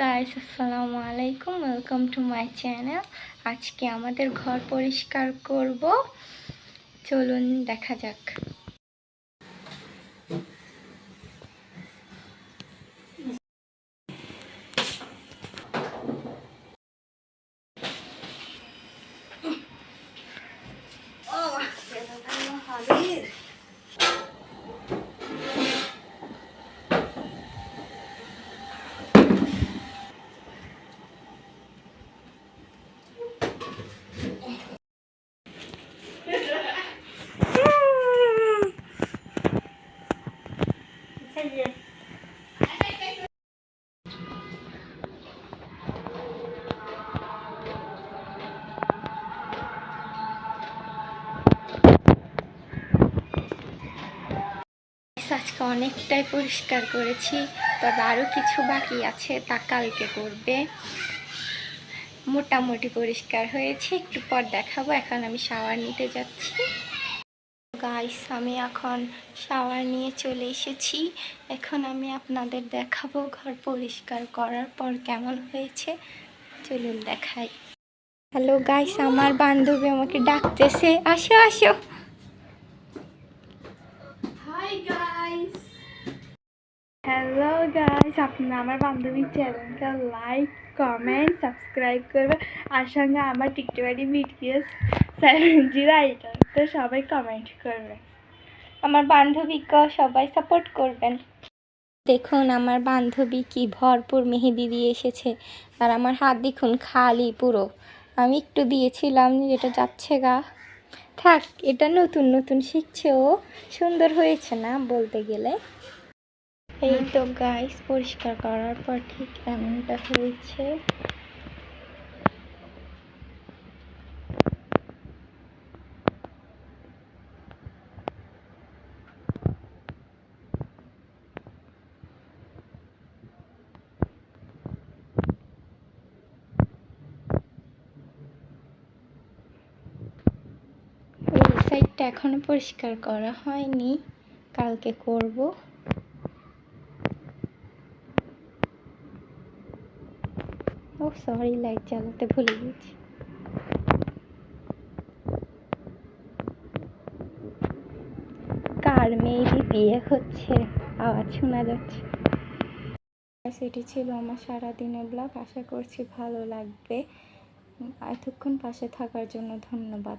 Guys, আসসালামু আলাইকুম। Welcome to my channel. আজকে আমাদের ঘর পরিষ্কার করব, চলুন দেখা যাক। আজকে অনেকটাই পরিষ্কার করেছি, তবে আরও কিছু বাকি আছে, তা কালকে করবে। মোটামুটি পরিষ্কার হয়েছে, একটু পর দেখাবো। এখন আমি শাওয়ার নিতে যাচ্ছি। গাইস, আমি এখন শাওয়ার নিয়ে চলে এসেছি। এখন আমি আপনাদের দেখাবো ঘর পরিষ্কার করার পর কেমন হয়েছে। চলুন দেখাই। হ্যালো গাইস, আমার বান্ধবী আমাকে ডাকতেছে, আসো আসো। Hi guys. হ্যালো গাইস, আপনারা আমার বান্ধবীর চ্যানেলটা লাইক, কমেন্ট, সাবস্ক্রাইব করবে, আর সঙ্গে আমার টিকটক ভিডিওস 7 আইটেম তো সবাই কমেন্ট করবে। আমার বান্ধবীকে সবাই সাপোর্ট করবেন। দেখুন আমার বান্ধবী কি ভরপুর মেহেদি দিয়ে এসেছে, আর আমার হাত দেখুন খালি পুরো। আমি একটু দিয়েছিলাম, যেটা যাচ্ছে গা। থাক, এটা নতুন নতুন শিখছে ও, সুন্দর হয়েছে না বলতে গেলে। এই তো গাইস, পরিষ্কার করার পর ঠিক এমনটা হয়েছে। এই সাইডটা এখনো পরিষ্কার করা হয়নি, কালকে করব। ও সরি, লাইট জ্বালাতে ভুলে গেছি। কার মেয়েরই বিয়ে হচ্ছে, আওয়াজ শোনা যাচ্ছে। এটি ছিল আমার সারাদিনের ব্লগ। আশা করছি ভালো লাগবে। এতক্ষণ পাশে থাকার জন্য ধন্যবাদ।